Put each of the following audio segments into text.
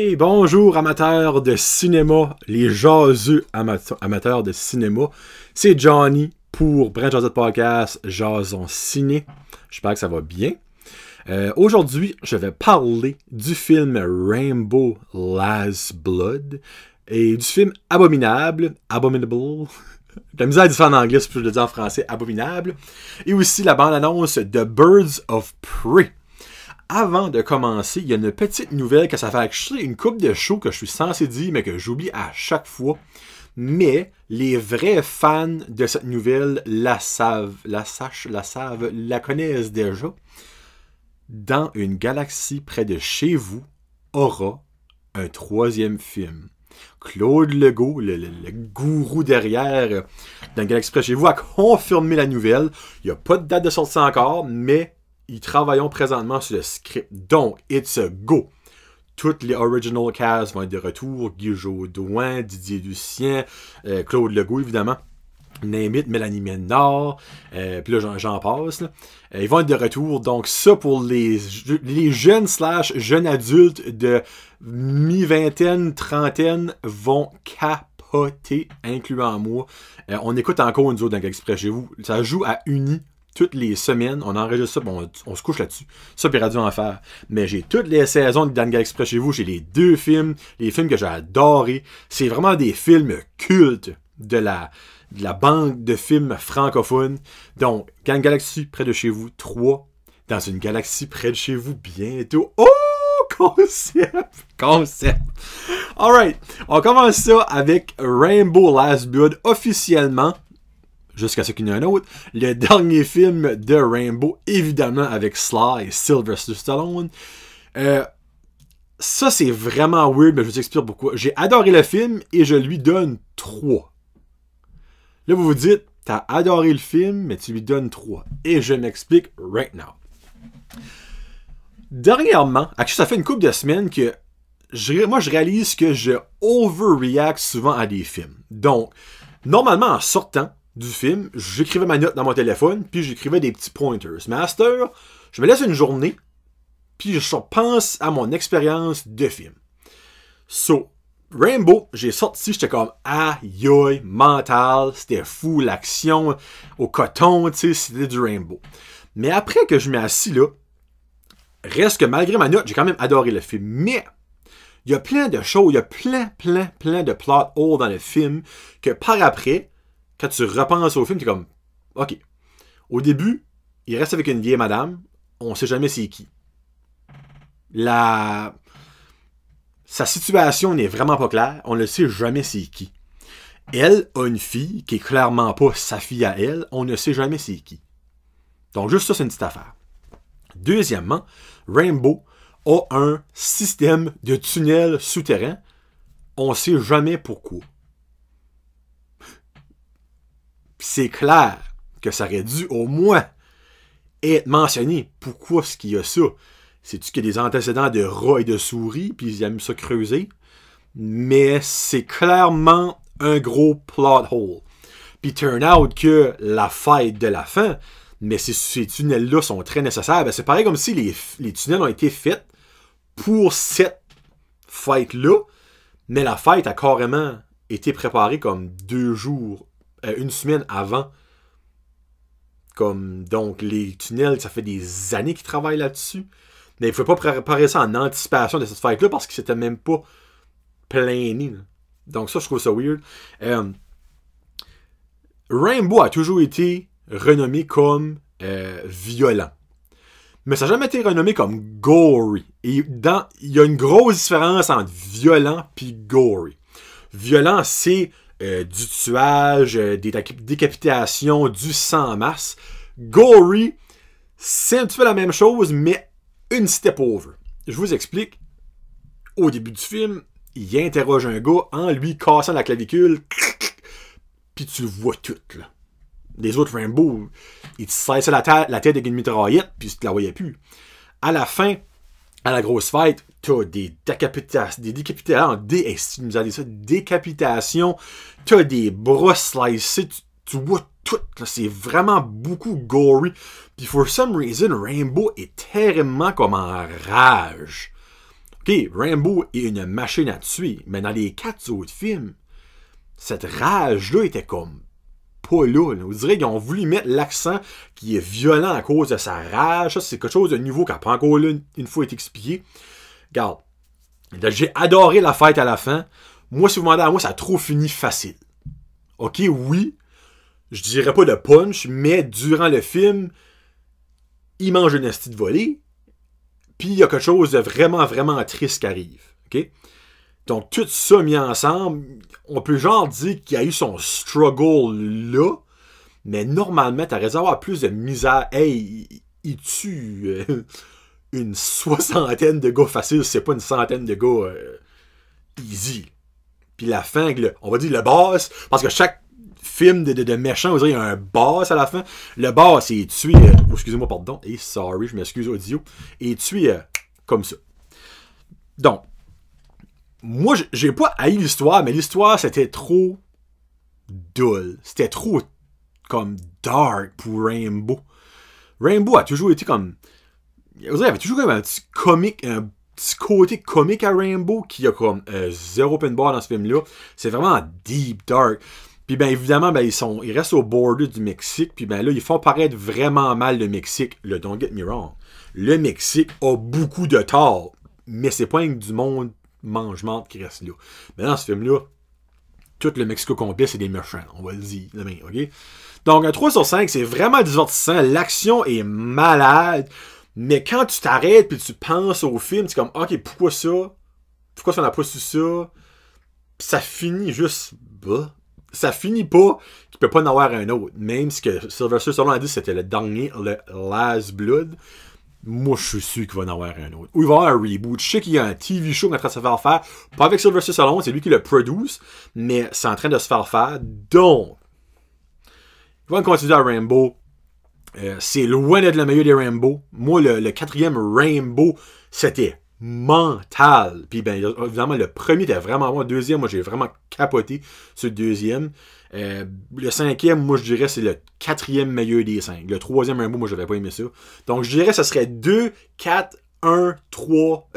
Hey, bonjour amateurs de cinéma, les jaseux amateurs de cinéma. C'est Johnny pour Brand Jazette Podcast, Jason Ciné. J'espère que ça va bien. Aujourd'hui, je vais parler du film Rainbow Last Blood et du film Abominable. J'ai la misère à dire ça en anglais, si je le dis en français, Abominable. Et aussi la bande-annonce de Birds of Prey. Avant de commencer, il y a une petite nouvelle que ça fait actually une couple de shows que je suis censé dire, mais que j'oublie à chaque fois. Mais les vrais fans de cette nouvelle la connaissent déjà. Dans une galaxie près de chez vous, aura un troisième film. Claude Legault, le gourou derrière dans une galaxie près de chez vous, a confirmé la nouvelle. Il n'y a pas de date de sortie encore, mais ils travaillent présentement sur le script. Donc, it's a go. Toutes les original casts vont être de retour. Guy Jodoin, Didier Lucien, Claude Legault, évidemment. Name it, Mélanie Ménard. Puis là, j'en passe. Là. Ils vont être de retour. Donc, ça pour les jeunes adultes de mi-vingtaine, trentaine vont capoter, incluant moi. On écoute encore une autre dans Express chez vous. Ça joue à Uni. Toutes les semaines, on enregistre ça, on se couche là-dessus. Ça, puis Radio Enfer. Mais j'ai toutes les saisons de Daniel Express chez vous. J'ai les deux films, les films que j'ai adorés. C'est vraiment des films cultes de la banque de films francophones. Donc, Gang Galaxy près de chez vous, 3. Dans une galaxie près de chez vous, bientôt. Oh! Concept! Alright, on commence ça avec Rainbow Last Blood officiellement. Jusqu'à ce qu'il y en ait un autre. Le dernier film de Rainbow, évidemment, avec Sly et Sylvester Stallone. Ça, c'est vraiment weird, mais je vous explique pourquoi. J'ai adoré le film et je lui donne 3. Là, vous vous dites, t'as adoré le film, mais tu lui donnes 3. Et je m'explique right now. Dernièrement, ça fait une couple de semaines que moi, je réalise que je overreact souvent à des films. Donc, normalement, en sortant du film, j'écrivais ma note dans mon téléphone, puis j'écrivais des petits pointers. Mais à cette heure, je me laisse une journée, puis je pense à mon expérience de film. So, Rainbow, j'ai sorti, j'étais comme aïe, mental, c'était fou, l'action au coton, tu sais, c'était du Rainbow. Mais après que je m'ai assis là, reste que malgré ma note, j'ai quand même adoré le film. Mais il y a plein de choses, il y a plein de plot holes dans le film que par après, quand tu repenses au film, t'es comme, OK. Au début, il reste avec une vieille madame. On sait jamais c'est qui. Sa situation n'est vraiment pas claire. On ne sait jamais c'est qui. Elle a une fille qui est clairement pas sa fille à elle. On ne sait jamais c'est qui. Donc, juste ça, c'est une petite affaire. Deuxièmement, Rainbow a un système de tunnel souterrain. On ne sait jamais pourquoi. C'est clair que ça aurait dû au moins être mentionné. Pourquoi est-ce qu'il y a ça? C'est-tu qu'il y a des antécédents de rats et de souris, puis ils aiment ça creuser? Mais c'est clairement un gros plot hole. Puis turn out que la fête de la fin, mais ces tunnels-là sont très nécessaires. Ben, c'est pareil comme si les tunnels ont été faits pour cette fête-là, mais la fête a carrément été préparée comme 2 jours, une semaine avant. Donc, les tunnels, ça fait des années qu'ils travaillent là-dessus. Mais il ne faut pas préparer ça en anticipation de cette fête-là parce que c'était même pas plané. Donc, ça, je trouve ça weird. Rainbow a toujours été renommé comme violent. Mais ça n'a jamais été renommé comme gory. Et il y a une grosse différence entre violent et gory. Violent, c'est du tuage, des décapitations, du sang en masse. Gory, c'est un petit peu la même chose, mais une step over. Je vous explique. Au début du film, il interroge un gars en lui cassant la clavicule. Puis tu le vois tout, là. Les autres Rainbow, ils te serraient la tête avec une mitraillette, puis tu te la voyais plus. À la fin, à la grosse fête, t'as des décapitations, t'as des bras slicés, tu vois tout, là, c'est vraiment beaucoup gory. Puis for some reason, Rainbow est terriblement comme en rage. OK, Rambo est une machine à tuer, mais dans les 4 autres films, cette rage-là était comme pas là. On dirait qu'ils ont voulu mettre l'accent qui est violent à cause de sa rage. Ça, c'est quelque chose de nouveau qui n'a pas encore là une fois été expliqué. Regarde, j'ai adoré la fête à la fin. Moi, si vous demandez à moi, ça a trop fini facile. OK, oui, je dirais pas de punch, mais durant le film, il mange une esti de volée, puis il y a quelque chose de vraiment, vraiment triste qui arrive. OK? Donc, tout ça mis ensemble, on peut genre dire qu'il y a eu son struggle là, mais normalement, t'aurais dû avoir plus de misère. Hey, il tue une 60aine de gars facile, c'est pas une centaine de gars easy. Puis la fin, on va dire le boss, parce que chaque film de méchant, vous savez, il y a un boss à la fin. Le boss est tué, excusez-moi, pardon, et sorry, je m'excuse audio, est tué comme ça. Donc, moi, j'ai pas haï l'histoire, mais l'histoire, c'était trop dull. C'était trop comme dark pour Rambo. Rambo a toujours été comme... Vous savez, il y avait toujours comme un petit comique, un petit côté comique à Rambo qui a comme zéro open bar dans ce film-là. C'est vraiment deep dark. Puis ben évidemment, ben ils restent au border du Mexique. Puis ben là, ils font paraître vraiment mal le Mexique. Le don't get me wrong. Le Mexique a beaucoup de tort. Mais c'est pas du monde mangement qui reste là. Mais dans ce film-là, tout le Mexique complet, c'est des méchants. On va le dire demain, OK? Donc, un 3 sur 5, c'est vraiment divertissant. L'action est malade. Mais quand tu t'arrêtes et tu penses au film, c'est comme, OK, pourquoi ça? Pourquoi ça n'a pas su ça? Pis ça finit juste... Bah. Ça finit pas qu'il peut pas en avoir un autre. Même si que Sylvester Stallone a dit que c'était le dernier, le Last Blood. Moi, je suis sûr qu'il va en avoir un autre. Ou il va y avoir un reboot. Je sais qu'il y a un TV show qui est en train de se faire faire. Pas avec Sylvester Stallone, c'est lui qui le produce. Mais c'est en train de se faire faire. Donc, il va continuer à Rambo. C'est loin d'être le meilleur des Rambo. Moi, le 4e Rambo, c'était mental. Puis, ben, évidemment, le premier était vraiment bon. Le 2e, moi, j'ai vraiment capoté sur le 2e. Le 5e, moi, je dirais, c'est le 4e meilleur des 5. Le 3e Rambo, moi, j'avais pas aimé ça. Donc, je dirais, ça serait 2, 4, 1, 3,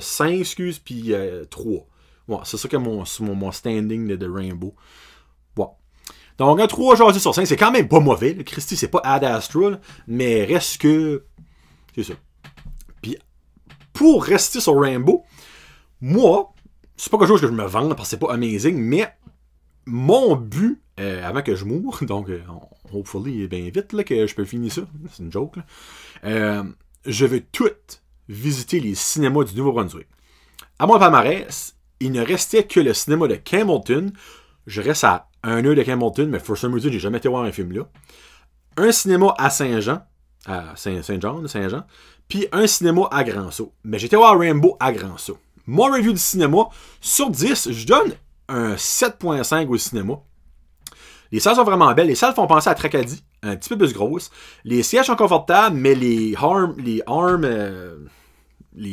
5, excuse, puis 3. Bon, c'est ça que mon standing de Rambo. Bon. Donc, un 3 aujourd'hui sur 5, c'est quand même pas mauvais. Le Christy, c'est pas Ad Astra, là, mais reste que... C'est ça. Puis, pour rester sur Rambo, moi, c'est pas quelque chose que je me vende parce que c'est pas amazing, mais mon but, avant que je moure, donc, hopefully, bien vite là, que je peux finir ça, c'est une joke, là, je veux tout visiter les cinémas du Nouveau-Brunswick. À mon palmarès, il ne restait que le cinéma de Campbellton. Je reste à 1 heure de Campbellton, mais for some reason, j'ai jamais été voir un film là. Un cinéma à Saint-Jean, à Saint-Jean, puis un cinéma à Grand-Sault. Mais j'étais voir Rambo à Grand-Sault. Mon review du cinéma, sur 10, je donne un 7.5 au cinéma. Les salles sont vraiment belles. Les salles font penser à Tracadie, un petit peu plus grosses. Les sièges sont confortables, mais les arms, les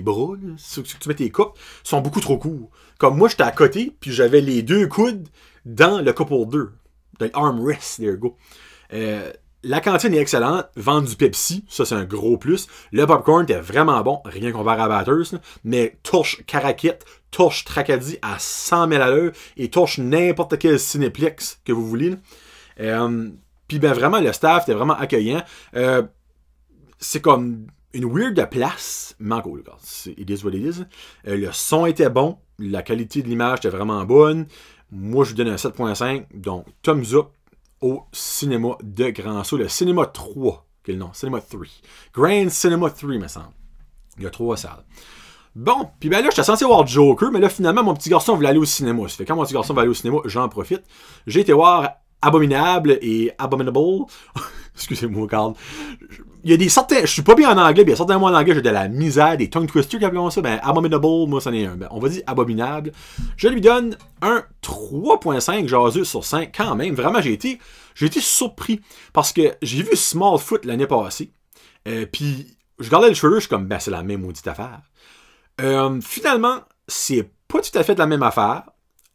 bras, là, ceux que tu mets tes coupes, sont beaucoup trop courts. Comme moi, j'étais à côté, puis j'avais les 2 coudes dans le couple 2. Dans armrest, there you go. La cantine est excellente. Vendre du Pepsi, ça c'est un gros plus. Le popcorn était vraiment bon. Rien comparé à Batters, là. Mais torche Caraquette, torche Tracadie à 100 000 à l'heure et torche n'importe quel Cinéplex que vous voulez. Puis ben vraiment, le staff était vraiment accueillant. C'est comme une weird place. Mais encore, it is what it is. Le son était bon. La qualité de l'image était vraiment bonne. Moi, je vous donne un 7.5. Donc, thumbs up au cinéma de Grand-Sault. Le cinéma 3. Quel nom? Cinéma 3. Grand Cinema 3, me semble. Il y a 3 salles. Bon, puis ben là, j'étais censé voir Joker, mais là, finalement, mon petit garçon voulait aller au cinéma. Ça fait quand mon petit garçon va aller au cinéma, j'en profite. J'ai été voir Abominable et Abominable. Excusez-moi, Carl. Il y a des certains... Je suis pas bien en anglais, mais il y a certains mots en anglais, j'ai de la misère, des tongue twisters qui appellent ça. Ben, Abominable, moi, c'en est un. Ben, on va dire Abominable. Je lui donne un 3.5 jaseux sur 5 quand même. Vraiment, j'ai été surpris. Parce que j'ai vu Smallfoot l'année passée. Puis, je regardais le trailer, je suis comme, ben, c'est la même maudite affaire. Finalement, c'est pas tout à fait la même affaire.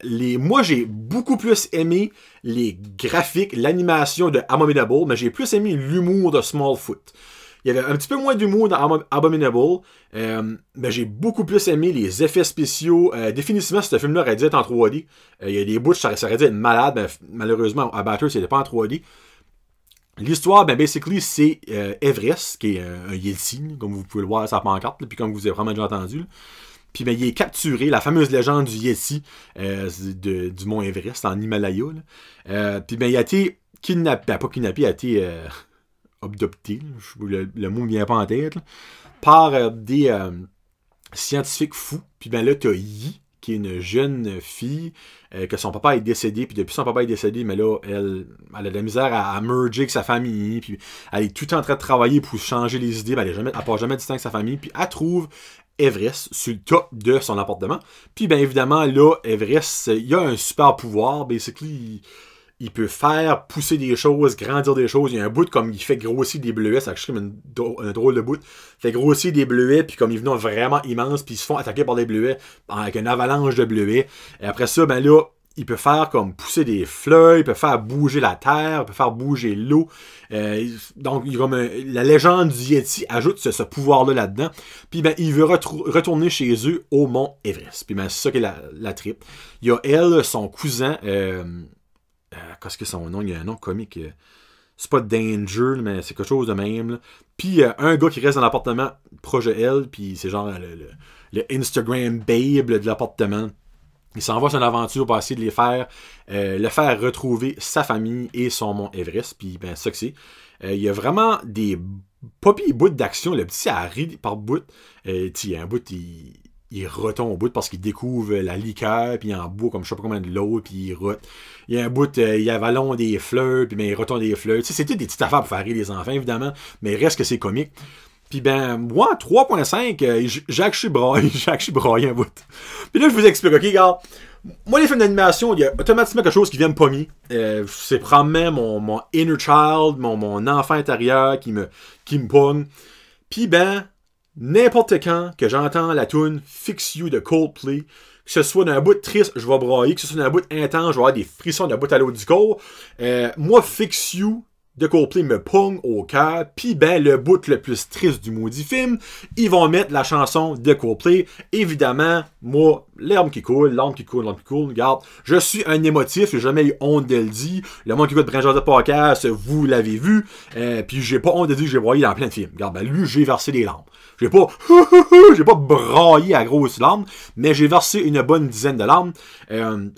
Moi, j'ai beaucoup plus aimé les graphiques, l'animation de Abominable, mais j'ai plus aimé l'humour de Smallfoot. Il y avait un petit peu moins d'humour dans Abominable. Mais j'ai beaucoup plus aimé les effets spéciaux. Définitivement, ce film-là aurait dû être en 3D. Il y a des bouts, ça aurait dû être malade, mais malheureusement, à Batters, c'était pas en 3D. L'histoire, ben, basically, c'est Everest, qui est un Yeti, comme vous pouvez le voir à sa pancarte, puis comme vous avez vraiment déjà entendu. Là. Puis ben, il est capturé, la fameuse légende du Yeti du mont Everest, en Himalaya. Puis ben, il a été kidnappé, ben, pas kidnappé, il a été abducté, le mot ne vient pas en tête, là, par des scientifiques fous. Puis ben là, t'as Yi, qui est une jeune fille, que son papa est décédé, puis depuis son papa est décédé, mais là, elle a de la misère à merger avec sa famille, puis elle est tout le temps en train de travailler pour changer les idées, ben elle part jamais du temps avec sa famille, puis elle trouve Everest sur le top de son appartement. Puis bien évidemment, là, Everest, il a un super pouvoir, basically, il peut faire pousser des choses, grandir des choses. Il y a un bout comme il fait grossir des bleuets, ça crée un drôle de bout. Il fait grossir des bleuets, puis comme ils venent vraiment immenses, puis ils se font attaquer par des bleuets, avec une avalanche de bleuets. Et après ça, ben là, il peut faire comme pousser des fleurs, il peut faire bouger la terre, il peut faire bouger l'eau. Donc, comme la légende du Yeti ajoute ce pouvoir-là là-dedans. Puis, ben, il veut retourner chez eux au mont Everest. Puis, ben, c'est ça qui est la trip. Il y a elle, son cousin, qu'est-ce que son nom? Il y a un nom comique. C'est pas Danger, mais c'est quelque chose de même. Là. Puis, un gars qui reste dans l'appartement proche de elle, puis c'est genre le Instagram babe de l'appartement. Il s'en va sur une aventure pour essayer de le faire retrouver sa famille et son mont Everest. Puis, ben, ça que c'est. Il y a vraiment des pas pis bouts d'action. Le petit arrive par bout. Il y a un bout, il retombe au bout parce qu'il découvre la liqueur, puis il en boit comme je sais pas combien de l'eau, puis il rote. Il y a un bout, il avalon des fleurs, puis ben, il retombe des fleurs. Tu sais, c'était des petites affaires pour faire rire les enfants, évidemment, mais il reste que c'est comique. Puis ben, moi, 3.5, Jacques, je suis braillé un bout. Puis là, je vous explique, ok, gars. Moi, les films d'animation, il y a automatiquement quelque chose qui vient me pommer. C'est probablement mon inner child, mon enfant intérieur qui me pogne. Puis ben, n'importe quand que j'entends la tune Fix You de Coldplay, que ce soit d'un bout triste, je vais brailler, que ce soit d'un bout intense, je vais avoir des frissons d'un bout à l'autre du corps. Moi, Fix You de Coldplay me pogne au cœur, pis ben le bout le plus triste du maudit film, ils vont mettre la chanson de Coldplay. Évidemment, moi, l'herbe qui coule, regarde, je suis un émotif, j'ai jamais eu honte de le dire. Le monde qui écoute Brinjard de podcast, vous l'avez vu, puis j'ai pas honte de dire que j'ai broyé dans plein de films. Regarde, ben lui, j'ai versé des larmes. J'ai pas braillé à grosses larmes, mais j'ai versé une bonne dizaine de larmes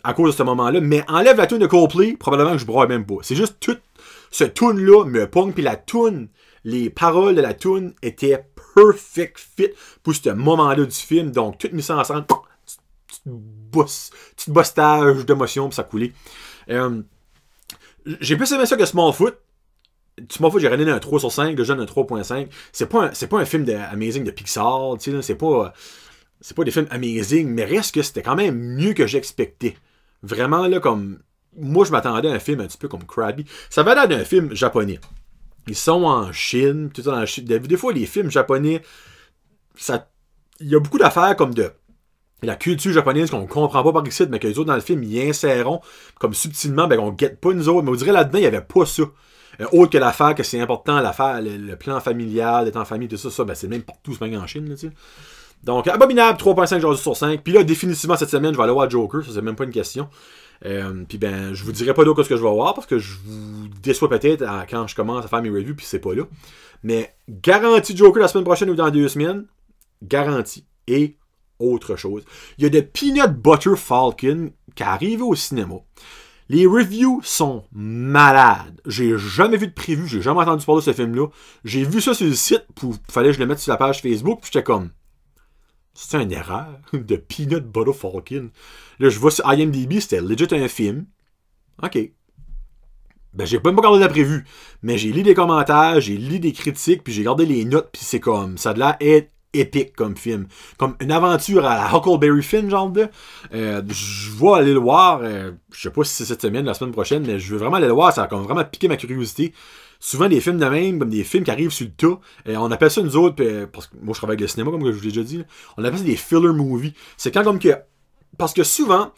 à cause de ce moment-là. Mais enlève la tune de Coldplay, probablement que je braille même pas. C'est juste tout ce tune-là me pogne, puis la tune, les paroles de la tune étaient perfect fit pour ce moment-là du film. Donc, tout mis ça ensemble, petite bossage d'émotion, puis ça coulait. J'ai plus aimé ça que Smallfoot. Smallfoot, j'ai donné un 3 sur 5, déjà un 3.5. C'est pas un film amazing de Pixar, tu sais, c'est pas des films amazing, mais reste que c'était quand même mieux que j'expectais. Vraiment, là, comme... Moi, je m'attendais à un film un petit peu comme Krabby. Ça avait l'air d'un film japonais. Ils sont en Chine, tout ça en Chine. Des fois, les films japonais, il y a beaucoup d'affaires comme de la culture japonaise qu'on comprend pas par ici, mais que les autres dans le film, ils insèrent comme subtilement, ben on guette pas nous autres. Mais on dirait là-dedans, il n'y avait pas ça. Autre que l'affaire, que c'est important, l'affaire, le plan familial, d'être en famille, tout ça, ben c'est même partout, c'est même en Chine, là, tu sais. Donc, Abominable, 3.5 sur 5. Puis là, définitivement, cette semaine, je vais aller voir Joker, ça c'est même pas une question. Puis ben, je vous dirai pas d'autre que ce que je vais voir parce que je vous déçois peut-être quand je commence à faire mes reviews puis c'est pas là. Mais garantie Joker la semaine prochaine ou dans 2 semaines. Garantie. Et autre chose. Il y a de Peanut Butter Falcon qui est arrivé au cinéma. Les reviews sont malades. J'ai jamais vu de prévu, j'ai jamais entendu parler de ce film-là. J'ai vu ça sur le site, fallait que je le mette sur la page Facebook, puis j'étais comme... C'est une erreur de Peanut Butter Falcon. Là, je vois sur IMDb, c'était legit un film. OK. Ben, j'ai même pas regardé la prévue. Mais j'ai lu des commentaires, j'ai lu des critiques, puis j'ai regardé les notes, puis c'est comme... Ça a de l'air épique comme film. Comme une aventure à la Huckleberry Finn, genre de... je vais aller le voir. Je sais pas si c'est cette semaine, la semaine prochaine, mais je veux vraiment aller le voir. Ça a comme vraiment piqué ma curiosité. Souvent, des films de même, comme des films qui arrivent sur le tas, on appelle ça, nous autres, parce que moi, je travaille avec le cinéma, comme je vous l'ai déjà dit, là, on appelle ça des filler movies. C'est quand comme que... Parce que souvent,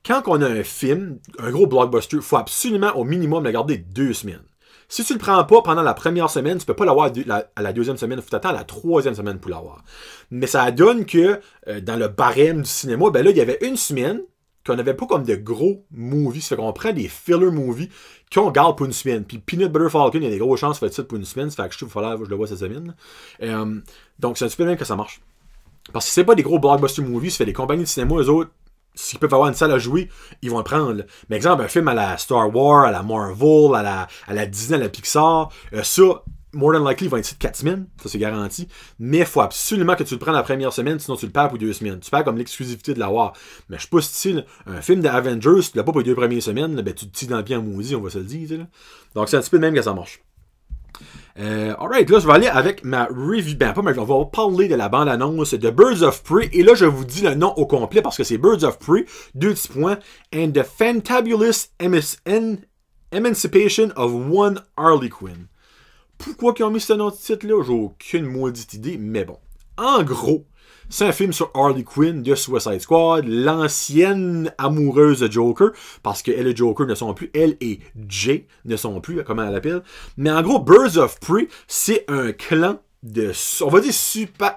quand on a un film, un gros blockbuster, il faut absolument, au minimum, le garder 2 semaines. Si tu le prends pas pendant la première semaine, tu peux pas l'avoir à la deuxième semaine. Il faut t'attendre à la troisième semaine pour l'avoir. Mais ça donne que dans le barème du cinéma, ben là, il y avait une semaine qu'on n'avait pas comme de gros movies. Ça fait qu'on prend des filler movies qu'on garde pour une semaine. Puis Peanut Butter Falcon, il y a des grosses chances de faire ça pour une semaine. Ça fait que je trouve qu'il va falloir que je le vois cette semaine. Donc c'est un petit peu même que ça marche. Parce que c'est pas des gros blockbuster movies, ça fait des compagnies de cinéma, eux autres, s'ils peuvent avoir une salle à jouer, ils vont le prendre. Mais exemple, un film à la Star Wars, à la Marvel, à la Disney, à la Pixar, ça, more than likely, il va être ici de 4 semaines, ça c'est garanti. Mais il faut absolument que tu le prennes la première semaine, sinon tu le perds pour 2 semaines. Tu perds comme l'exclusivité de l'avoir. Mais je sais pas si un film d'Avengers, si tu l'as pas pour les 2 premières semaines, ben tu te tiens dans le pied en maudit, on va se le dire. Là. Donc c'est un petit peu de même que ça marche. Alright, là je vais aller avec ma review. Ben pas ma review, on va parler de la bande-annonce de Birds of Prey. Et là je vous dis le nom au complet parce que c'est Birds of Prey, 2 petits points, and the Fantabulous Emancipation of One Harley Quinn. Pourquoi ils ont mis ce nom de titre-là? J'ai aucune maudite idée, mais bon. En gros, c'est un film sur Harley Quinn de Suicide Squad, l'ancienne amoureuse de Joker, parce qu'elle et Joker ne sont plus, elle et Jay ne sont plus, comment elle l'appelle. Mais en gros, Birds of Prey, c'est un clan de, on va dire,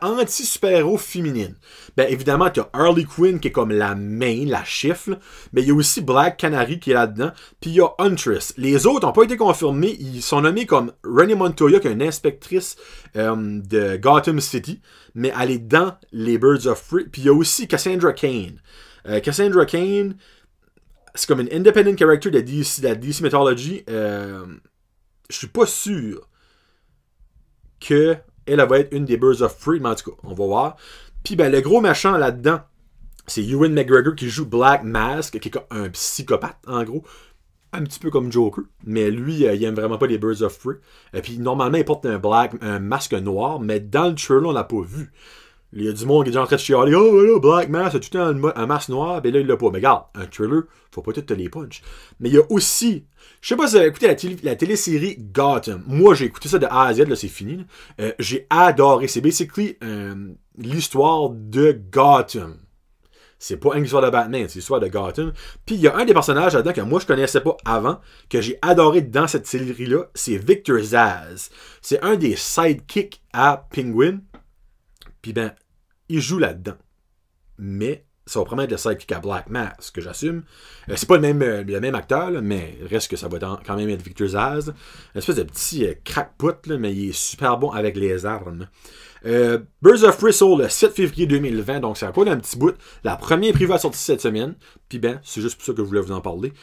anti-super-héros féminine. Ben évidemment, tu as Harley Quinn qui est comme la main, la chef, mais il y a aussi Black Canary qui est là-dedans, puis il y a Huntress. Les autres n'ont pas été confirmés, ils sont nommés comme Renee Montoya, qui est une inspectrice de Gotham City, mais elle est dans les Birds of Prey, puis il y a aussi Cassandra Cain. Cassandra Cain, c'est comme une independent character de la DC Mythology. Je suis pas sûr qu'elle va être une des Birds of Prey, mais en tout cas, on va voir. Puis ben, le gros méchant là-dedans, c'est Ewan McGregor qui joue Black Mask, qui est un psychopathe, en gros. Un petit peu comme Joker. Mais lui, il aime vraiment pas les Birds of Prey. Et puis normalement, il porte un masque noir, mais dans le trailer, on l'a pas vu. Il y a du monde qui est déjà en train de chialer. Oh, voilà, Black Mask, c'est tout le temps un masque noir. Et là, il l'a pas. Mais regarde, un trailer, faut pas tout te les punch. Mais il y a aussi. Je sais pas si vous avez écouté la télésérie Gotham. Moi, j'ai écouté ça de A à Z, là, c'est fini. J'ai adoré. C'est basically l'histoire de Gotham. C'est pas une histoire de Batman, c'est l'histoire de Gotham. Puis il y a un des personnages là-dedans que moi je connaissais pas avant, que j'ai adoré dans cette série-là, c'est Victor Zsasz. C'est un des sidekicks à Penguin. Puis ben, il joue là-dedans. Mais ça va promettre le sidekick à Black Mask, que j'assume. C'est pas le même acteur, là, mais reste que ça va quand même être Victor Zsasz. Une espèce de petit crackpot, là, mais il est super bon avec les armes. Birds of Prey sort le 7 février 2020, donc c'est encore un petit bout. La première privée a sorti cette semaine. Puis ben, c'est juste pour ça que je voulais vous en parler.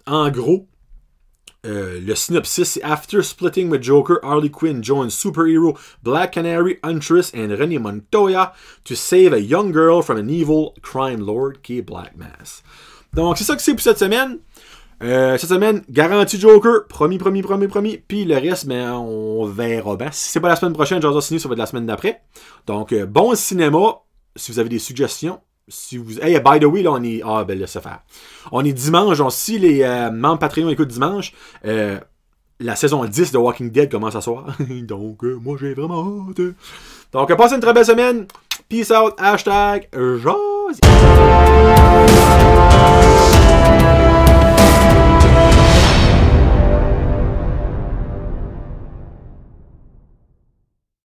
En gros, le synopsis, c'est After splitting with Joker, Harley Quinn joins superhero Black Canary, Huntress and Renee Montoya to save a young girl from an evil crime lord qui est Black Mask. Donc c'est ça que c'est pour cette semaine. Cette semaine, garantie Joker, promis. Puis le reste, ben, on verra. Ben, si c'est pas la semaine prochaine, Jason Ciné, ça va être la semaine d'après. Donc, bon cinéma. Si vous avez des suggestions. Si vous... Hey, by the way, là, on est... Ah, ben là, ça fait... On est dimanche. Donc, si les membres Patreon écoutent dimanche, la saison 10 de Walking Dead commence à soir. Donc, moi, j'ai vraiment hâte. Donc, passez une très belle semaine. Peace out. #Jazzy.